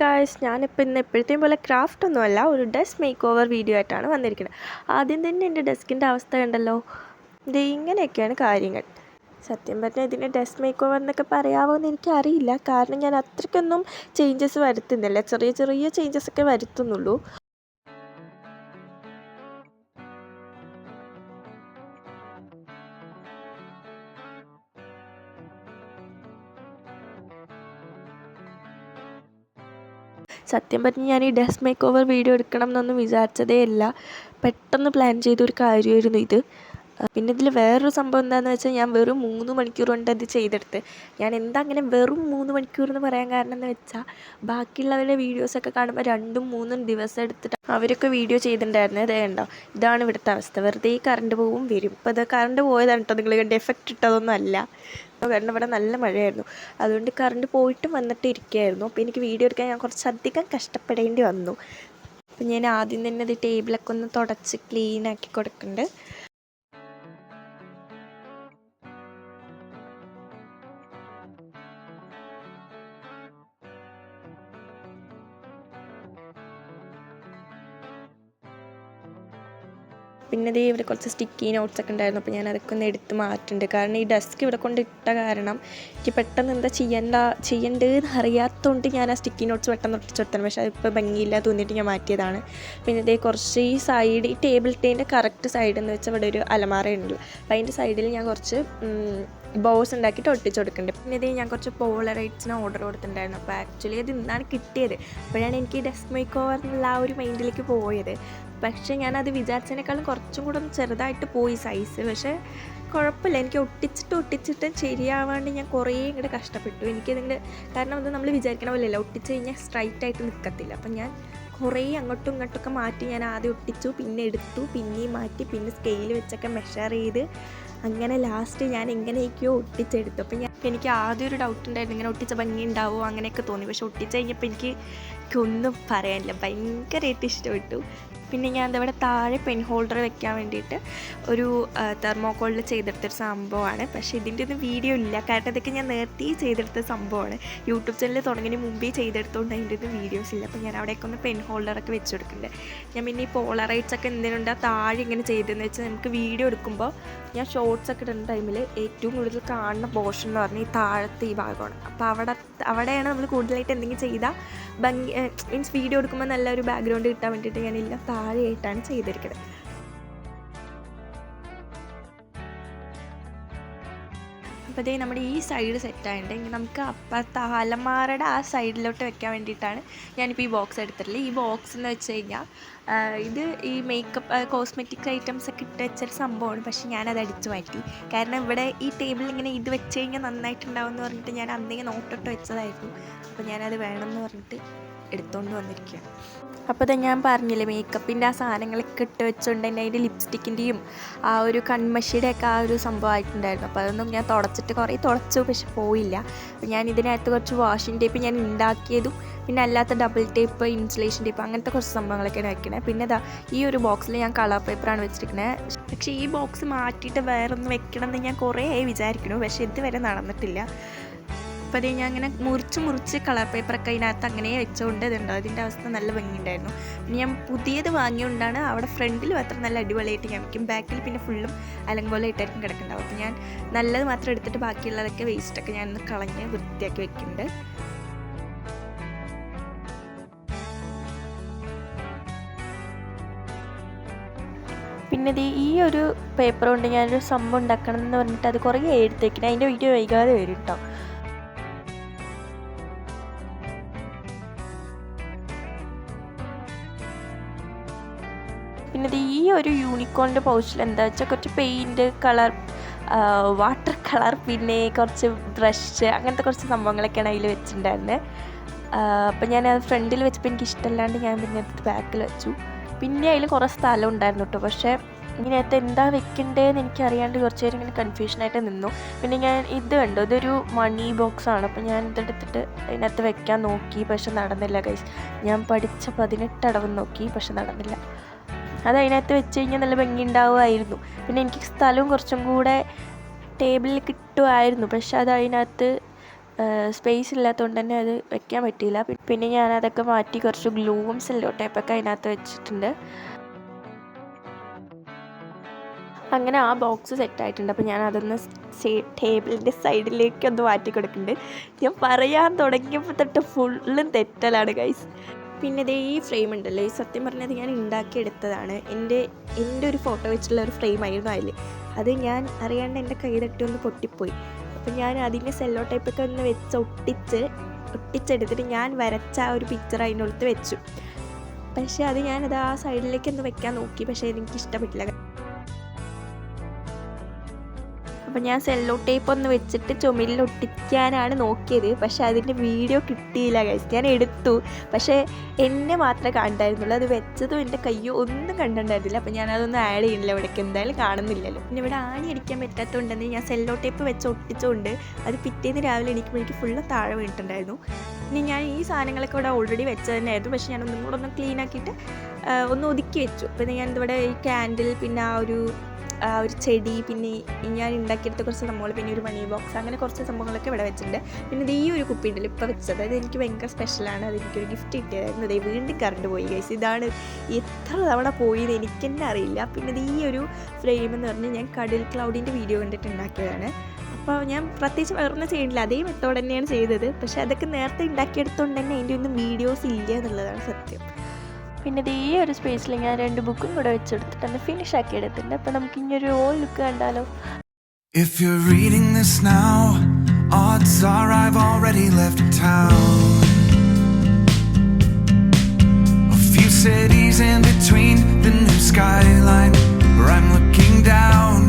Guys, ഞാനിപ്പോൾ ഇന്ന് എപ്പോഴത്തെയും പോലെ ക്രാഫ്റ്റ് ഒന്നുമല്ല, ഒരു ഡെസ്ക് മേക്ക് ഓവർ വീഡിയോ ആയിട്ടാണ് വന്നിരിക്കുന്നത്. ആദ്യം തന്നെ എൻ്റെ ഡെസ്കിൻ്റെ അവസ്ഥ കണ്ടല്ലോ. ഇത് ഇങ്ങനെയൊക്കെയാണ് കാര്യങ്ങൾ. സത്യം പറഞ്ഞാൽ ഇതിന് ഡെസ്ക് മേക്ക് ഓവർ എന്നൊക്കെ പറയാമോ എന്ന് എനിക്കറിയില്ല. കാരണം ഞാൻ അത്രയ്ക്കൊന്നും ചേഞ്ചസ് വരുത്തുന്നില്ല, ചെറിയ ചെറിയ ചേഞ്ചസൊക്കെ വരുത്തുന്നുള്ളൂ. സത്യം പറഞ്ഞ് ഞാൻ ഈ ഡെസ്ക് മേക്ക് ഓവർ വീഡിയോ എടുക്കണം എന്നൊന്നും വിചാരിച്ചതേ അല്ല. പെട്ടെന്ന് പ്ലാൻ ചെയ്തൊരു കാര്യമായിരുന്നു ഇത്. പിന്നെ ഇതിൽ വേറൊരു സംഭവം എന്താണെന്ന് വെച്ചാൽ, ഞാൻ വെറും 3 മണിക്കൂർ കൊണ്ട് അത് ചെയ്തെടുത്ത്. ഞാൻ എന്താ അങ്ങനെ വെറും 3 മണിക്കൂർ എന്ന് പറയാൻ കാരണം എന്ന് വെച്ചാൽ, ബാക്കിയുള്ളവരുടെ വീഡിയോസൊക്കെ കാണുമ്പോൾ 2-3 ദിവസം എടുത്തിട്ട് അവരൊക്കെ വീഡിയോ ചെയ്തിട്ടുണ്ടായിരുന്നു. അതേ കണ്ടോ, ഇതാണ് ഇവിടുത്തെ അവസ്ഥ. വെറുതെ കറണ്ട് പോവും വരും. ഇപ്പോൾ അത് കറണ്ട് പോയതാണ് കേട്ടോ, നിങ്ങൾ കണ്ട് എഫക്റ്റ് ഇട്ടതൊന്നും അല്ല. കാരണം ഇവിടെ നല്ല മഴയായിരുന്നു, അതുകൊണ്ട് കറണ്ട് പോയിട്ടും വന്നിട്ട് ഇരിക്കുകയായിരുന്നു. അപ്പോൾ എനിക്ക് വീഡിയോ എടുക്കാൻ ഞാൻ കുറച്ചധികം കഷ്ടപ്പെടേണ്ടി വന്നു. അപ്പം ഞാൻ ആദ്യം തന്നെ ഇത് ടേബിളൊക്കെ ഒന്ന് തുടച്ച് ക്ലീനാക്കി കൊടുക്കുന്നുണ്ട്. പിന്നെ ഇത് ഇവിടെ കുറച്ച് സ്റ്റിക്കി നോട്ട്സൊക്കെ ഉണ്ടായിരുന്നു, അപ്പോൾ ഞാൻ അതൊക്കെ ഒന്ന് എടുത്ത് മാറ്റുന്നുണ്ട്. കാരണം ഈ ഡെസ്ക് ഇവിടെ കൊണ്ട് ഇട്ട കാരണം എനിക്ക് പെട്ടെന്ന് എന്താ ചെയ്യേണ്ടതെന്ന് അറിയാത്തതുകൊണ്ട് ഞാൻ ആ സ്റ്റിക്കി നോട്ട്സ് പെട്ടെന്ന് ഒട്ടിച്ചെടുത്താണ്. പക്ഷേ അതിപ്പോൾ ഭംഗിയില്ല തോന്നിയിട്ട് ഞാൻ മാറ്റിയതാണ്. പിന്നെ ഇതേ കുറച്ച് ഈ സൈഡ്, ഈ ടേബിൾ ടേൻ്റെ കറക്റ്റ് സൈഡ് എന്ന് വെച്ചാൽ ഇവിടെ ഒരു അലമാറയുണ്ടല്ലോ, അപ്പോൾ അതിൻ്റെ സൈഡിൽ ഞാൻ കുറച്ച് ബോസ് ഉണ്ടാക്കിയിട്ട് ഒട്ടിച്ച് കൊടുക്കുന്നുണ്ട്. പിന്നെ ഇത് ഞാൻ കുറച്ച് പോളറൈറ്റ്സിന് ഓർഡർ കൊടുത്തിട്ടുണ്ടായിരുന്നു. അപ്പോൾ ആക്ച്വലി അത് ഇന്നാണ് കിട്ടിയത്. അപ്പോഴാണ് എനിക്ക് ഡെസ്ക് മേക്ക് ഓവർ എന്നുള്ള ആ ഒരു മൈൻഡിലേക്ക് പോയത്. പക്ഷേ ഞാനത് വിചാരിച്ചതിനേക്കാളും കുറച്ചും കൂടെ ഒന്ന് ചെറുതായിട്ട് പോയി സൈസ്. പക്ഷേ കുഴപ്പമില്ല, എനിക്ക് ഒട്ടിച്ചിട്ട് ശരിയാവാണ്ട് ഞാൻ കുറേ ഇങ്ങോട്ട് കഷ്ടപ്പെട്ടു. എനിക്കതിൻ്റെ കാരണം അത് നമ്മൾ വിചാരിക്കണ പോലെയല്ല, ഒട്ടിച്ച് കഴിഞ്ഞാൽ സ്ട്രൈറ്റായിട്ട് നിൽക്കത്തില്ല. അപ്പം ഞാൻ കുറേ അങ്ങോട്ടും ഇങ്ങോട്ടൊക്കെ മാറ്റി ഞാൻ ആദ്യം ഒട്ടിച്ചു, പിന്നെ എടുത്തു, പിന്നെയും മാറ്റി, പിന്നെ സ്കെയിൽ വെച്ചൊക്കെ മെഷർ ചെയ്ത് അങ്ങനെ ലാസ്റ്റ് ഞാൻ എങ്ങനെയൊക്കെയോ ഒട്ടിച്ചെടുത്തു. അപ്പം എനിക്ക് ആദ്യം ഒരു ഡൗട്ട് ഉണ്ടായിരുന്നു, ഇങ്ങനെ ഒട്ടിച്ച ഭംഗി ഉണ്ടാവുമോ അങ്ങനെയൊക്കെ തോന്നി. പക്ഷെ ഒട്ടിച്ച് കഴിഞ്ഞപ്പോൾ എനിക്കൊന്നും പറയാനില്ല, ഭയങ്കരമായിട്ട് ഇഷ്ടപ്പെട്ടു. പിന്നെ ഞാൻ അതവിടെ താഴെ പെൻ ഹോൾഡർ വെക്കാൻ വേണ്ടിയിട്ട് ഒരു തെർമോക്കോളിൽ ചെയ്തെടുത്തൊരു സംഭവമാണ്. പക്ഷേ ഇതിൻ്റെ ഒന്നും വീഡിയോ ഇല്ല, കാരണം ഇതൊക്കെ ഞാൻ നേരത്തെ ചെയ്തെടുത്ത സംഭവമാണ്. യൂട്യൂബ് ചാനൽ തുടങ്ങിയതിന് മുമ്പേ ചെയ്തെടുത്തുകൊണ്ട് അതിൻ്റെ ഒന്നും വീഡിയോസ് ഇല്ല. അപ്പോൾ ഞാൻ അവിടേക്ക് ഒന്ന് പെൻ ഹോൾഡറൊക്കെ വെച്ച് കൊടുക്കുന്നുണ്ട്. ഞാൻ പിന്നെ ഈ പോളറൈറ്റ്സ് ഒക്കെ എന്തിനുണ്ട് താഴെ ഇങ്ങനെ ചെയ്തതെന്ന് വെച്ചാൽ, നമുക്ക് വീഡിയോ എടുക്കുമ്പോൾ ഞാൻ ഷോർട്സ് ഒക്കെ ഇടുന്ന ടൈമിൽ ഏറ്റവും കൂടുതൽ കാണുന്ന പോർഷൻ എന്ന് പറഞ്ഞാൽ ഈ താഴത്തെ ഈ ഭാഗമാണ്. അപ്പോൾ അവിടെയാണ് നമ്മൾ കൂടുതലായിട്ട് എന്തെങ്കിലും ചെയ്താൽ ഭംഗി, മീൻസ് വീഡിയോ എടുക്കുമ്പോൾ നല്ലൊരു ബാക്ക്ഗ്രൗണ്ട് കിട്ടാൻ വേണ്ടിയിട്ട് ഞാനെല്ലാം താഴെയായിട്ടാണ് ചെയ്തിരിക്കുന്നത്. അപ്പോൾ അതേ നമ്മുടെ ഈ സൈഡ് സെറ്റായിട്ട് ഇനി നമുക്ക് അപ്പുറത്തെ അലമാരയുടെ ആ സൈഡിലോട്ട് വെക്കാൻ വേണ്ടിയിട്ടാണ് ഞാനിപ്പോൾ ഈ ബോക്സ് എടുത്തിട്ടുള്ളത്. ഈ ബോക്സ് എന്ന് വെച്ച് കഴിഞ്ഞാൽ ഇത് ഈ മേക്കപ്പ് കോസ്മെറ്റിക് ഐറ്റംസ് ഒക്കെ ഇട്ട് വെച്ചൊരു സംഭവമാണ്. പക്ഷേ ഞാനത് അടിച്ചു മാറ്റി, കാരണം ഇവിടെ ഈ ടേബിളിൽ ഇങ്ങനെ ഇത് വെച്ച് കഴിഞ്ഞാൽ നന്നായിട്ടുണ്ടാവും എന്ന് പറഞ്ഞിട്ട് ഞാൻ അന്നേരം നോട്ടിട്ട് വെച്ചതായിരുന്നു. അപ്പോൾ ഞാനത് വേണമെന്ന് പറഞ്ഞിട്ട് എടുത്തുകൊണ്ട് വന്നിരിക്കുകയാണ്. അപ്പോൾ അത് ഞാൻ പറഞ്ഞില്ലേ, മേക്കപ്പിൻ്റെ ആ സാധനങ്ങളൊക്കെ ഇട്ട് വെച്ചുകൊണ്ട് തന്നെ അതിൻ്റെ ലിപ്സ്റ്റിക്കിൻ്റെയും ആ ഒരു കൺമഷിയുടെയൊക്കെ ആ ഒരു സംഭവമായിട്ടുണ്ടായിരുന്നു. അപ്പോൾ അതൊന്നും ഞാൻ കുറേ തുടച്ചു, പക്ഷെ പോയില്ല. അപ്പോൾ ഞാൻ ഇതിനകത്ത് കുറച്ച് വാഷിംഗ് ടേപ്പ് ഞാൻ ഉണ്ടാക്കിയതും, പിന്നെ അല്ലാത്ത ഡബിൾ ടേപ്പ്, ഇൻസുലേഷൻ ടേപ്പ്, അങ്ങനത്തെ കുറച്ച് സംഭവങ്ങളൊക്കെയാണ് വെക്കണേ. പിന്നെ ഈ ഒരു ബോക്സിൽ ഞാൻ കളർ പേപ്പറാണ് വെച്ചിരിക്കുന്നത്. പക്ഷേ ഈ ബോക്സ് മാറ്റിയിട്ട് വേറൊന്ന് വെക്കണം എന്ന് ഞാൻ കുറേ വിചാരിക്കുന്നു, പക്ഷേ ഇതുവരെ നടന്നിട്ടില്ല. അപ്പോൾ അത് ഞാൻ അങ്ങനെ മുറിച്ച് കളർ പേപ്പറൊക്കെ അതിനകത്ത് അങ്ങനെ വെച്ചുകൊണ്ട് ഇതുണ്ടോ, അതിൻ്റെ അവസ്ഥ നല്ല ഭംഗിയുണ്ടായിരുന്നു. പിന്നെ ഞാൻ പുതിയത് വാങ്ങിയോണ്ടാണ് അവിടെ ഫ്രണ്ടിൽ മാത്രം നല്ല അടിപൊളിയായിട്ട് ഞാൻ വയ്ക്കും, ബാക്കിൽ പിന്നെ ഫുള്ളും പോലെ ഇട്ടായിരിക്കും കിടക്കുന്നുണ്ടാവും. അപ്പോൾ ഞാൻ നല്ലത് മാത്രം എടുത്തിട്ട് ബാക്കിയുള്ളതൊക്കെ വേസ്റ്റൊക്കെ ഞാൻ ഒന്ന് കളഞ്ഞ് വൃത്തിയാക്കി വെക്കുന്നുണ്ട്. പിന്നെ ഈ ഒരു പേപ്പർ കൊണ്ട് ഞാനൊരു സംഭവം ഉണ്ടാക്കണം എന്ന് പറഞ്ഞിട്ട് അത് കുറേ എടുത്തേക്കണം. അതിൻ്റെ വീഡിയോ വൈകാതെ വരും കേട്ടോ. പിന്നെ ഈ ഒരു യൂണിക്കോണിൻ്റെ പൗച്ചിൽ എന്താ വെച്ചാൽ കുറച്ച് പെയിൻറ്റ്, കളർ, വാട്ടർ കളർ, പിന്നെ കുറച്ച് ബ്രഷ്, അങ്ങനത്തെ കുറച്ച് സംഭവങ്ങളൊക്കെയാണ് അതിൽ വെച്ചിട്ടുണ്ടായിരുന്നത്. അപ്പം ഞാനത് ഫ്രണ്ടിൽ വെച്ചപ്പോൾ എനിക്ക് ഇഷ്ടമല്ലാണ്ട് ഞാൻ പിന്നെ എടുത്ത് ബാക്കിൽ വെച്ചു. പിന്നെ അതിൽ കുറേ സ്ഥലം ഉണ്ടായിരുന്നു കേട്ടോ, പക്ഷേ ഇങ്ങനത്തെ എന്താ വെക്കേണ്ടതെന്ന് എനിക്കറിയാണ്ട് കുറച്ച് നേരം ഇങ്ങനെ കൺഫ്യൂഷനായിട്ട് നിന്നു. പിന്നെ ഞാൻ ഇത് കണ്ടു, ഇതൊരു മണി ബോക്സാണ്. അപ്പോൾ ഞാൻ ഇതെടുത്തിട്ട് അതിനകത്ത് വെക്കാൻ നോക്കി, പക്ഷെ നടന്നില്ല ഗൈസ്. ഞാൻ പഠിച്ച 18 അടവ് നോക്കി, പക്ഷെ നടന്നില്ല. അത് അതിനകത്ത് വെച്ച് കഴിഞ്ഞാൽ നല്ല ഭംഗി ഉണ്ടാവുമായിരുന്നു. പിന്നെ എനിക്ക് സ്ഥലവും കുറച്ചും കൂടെ ടേബിളിൽ കിട്ടുമായിരുന്നു, പക്ഷെ അത് അതിനകത്ത് സ്പേസ് ഇല്ലാത്തതുകൊണ്ട് തന്നെ അത് വെക്കാൻ പറ്റിയില്ല. പിന്നെ ഞാനതൊക്കെ മാറ്റി കുറച്ച് ഗ്ലൂവും സെല്ലോ ടേപ്പൊക്കെ അതിനകത്ത് വെച്ചിട്ടുണ്ട്. അങ്ങനെ ആ ബോക്സ് സെറ്റായിട്ടുണ്ട്. അപ്പോൾ ഞാൻ അതൊന്ന് ടേബിളിൻ്റെ സൈഡിലേക്കൊന്ന് മാറ്റി കൊടുക്കുന്നുണ്ട്. ഞാൻ പറയാൻ തുടങ്ങിയപ്പോൾ തൊട്ട് ഫുള്ളും തെറ്റലാണ് ഗൈസ്. പിന്നെ ഇതേ ഈ ഫ്രെയിം ഉണ്ടല്ലോ, ഈ സത്യം പറഞ്ഞത് ഞാൻ ഉണ്ടാക്കിയെടുത്തതാണ്. എൻ്റെ ഒരു ഫോട്ടോ വെച്ചുള്ള ഒരു ഫ്രെയിമായിരുന്നു അതിൽ. അത് ഞാൻ അറിയാണ്ട് എൻ്റെ കൈ തട്ടി ഒന്ന് പൊട്ടിപ്പോയി. അപ്പോൾ ഞാൻ അതിൻ്റെ സെല്ലോ ടൈപ്പൊക്കെ ഒന്ന് വെച്ച് ഒട്ടിച്ചെടുത്തിട്ട് ഞാൻ വരച്ച ആ ഒരു പിക്ചർ അതിൻ്റെ അടുത്ത് വെച്ചു. പക്ഷേ അത് ഞാനത് ആ സൈഡിലേക്ക് ഒന്ന് വെക്കാൻ നോക്കി, പക്ഷേ എനിക്ക് ഇഷ്ടപ്പെട്ടില്ല. അപ്പോൾ ഞാൻ സെല്ലോ ടേപ്പ് ഒന്ന് വെച്ചിട്ട് ചുമരിൽ ഒട്ടിക്കാനാണ് നോക്കിയത്. പക്ഷേ അതിൻ്റെ വീഡിയോ കിട്ടിയില്ല ഗൈസ്. ഞാൻ എടുത്തു, പക്ഷേ എന്നെ മാത്രമേ കണ്ടായിരുന്നുള്ളൂ. അത് വെച്ചതും എൻ്റെ കയ്യോ ഒന്നും കണ്ടിട്ടുണ്ടായിരുന്നില്ല. അപ്പോൾ ഞാനതൊന്നും ആഡ് ചെയ്യുന്നില്ല, ഇവിടേക്ക് എന്തായാലും കാണുന്നില്ലല്ലോ. പിന്നെ ഇവിടെ ആണി അടിക്കാൻ പറ്റാത്തതുകൊണ്ടെന്ന് ഞാൻ സെല്ലോ ടേപ്പ് വെച്ച് ഒട്ടിച്ചുകൊണ്ട് അത് പിറ്റേന്ന് രാവിലെ എണീക്കുമ്പോഴേക്ക് ഫുള്ള് താഴെ വീണിട്ടുണ്ടായിരുന്നു. ഇനി ഞാൻ ഈ സാധനങ്ങളൊക്കെ ഇവിടെ ഓൾറെഡി വെച്ച് തന്നെയായിരുന്നു. പക്ഷേ ഞാൻ ഒന്നും കൂടെ ഒന്ന് ക്ലീൻ ആക്കിയിട്ട് ഒന്ന് ഒതുക്കി വെച്ചു. പിന്നെ ഞാനിവിടെ ഈ ക്യാൻഡിൽ, പിന്നെ ആ ഒരു ചെടി, പിന്നെ ഞാൻ ഉണ്ടാക്കിയെടുത്ത കുറച്ച് സംഭവങ്ങൾ, പിന്നെ ഒരു മണി ബോക്സ്, അങ്ങനെ കുറച്ച് സംഭവങ്ങളൊക്കെ ഇവിടെ വെച്ചിട്ടുണ്ട്. പിന്നെ ഇത് ഈ ഒരു കുപ്പി ഉണ്ടല്ലോ ഇപ്പോൾ വെച്ചത്, അത് എനിക്ക് ഭയങ്കര സ്പെഷ്യലാണ്. അത് എനിക്കൊരു ഗിഫ്റ്റ് കിട്ടിയതായിരുന്നു. അതേ വീണ്ടും കറണ്ട് പോയി ഗൈസ്. ഇതാണ് എത്ര തവണ പോയത് എനിക്ക് തന്നെ അറിയില്ല. പിന്നെ ഇത് ഈ ഒരു ഫ്രെയിം എന്ന് പറഞ്ഞാൽ ഞാൻ കടൽ ക്ലൗഡിൻ്റെ വീഡിയോ കണ്ടിട്ട് ഉണ്ടാക്കിയതാണ്. അപ്പോൾ ഞാൻ പ്രത്യേകിച്ച് വേറൊന്നും ചെയ്യണില്ല, അതേ മെത്തേഡ് തന്നെയാണ് ചെയ്തത്. പക്ഷേ അതൊക്കെ നേരത്തെ ഉണ്ടാക്കിയെടുത്തുകൊണ്ട് തന്നെ അതിൻ്റെ ഒന്നും വീഡിയോസ് ഇല്ല എന്നുള്ളതാണ് സത്യം. പിന്നെ ഇത് ഈ ഒരു സ്പേസിൽ ഞാൻ 2 ബുക്കും കൂടെ വെച്ചെടുത്തിട്ട് ഫിനിഷ് ആക്കി എടുത്തിട്ടുണ്ട്. അപ്പോൾ നമുക്ക് ഇനിയൊരു ഓൾ ലുക്ക് കണ്ടാലോ. If you're reading this now, odds are I've already left town. A few cities in between, the new skyline where I'm looking down.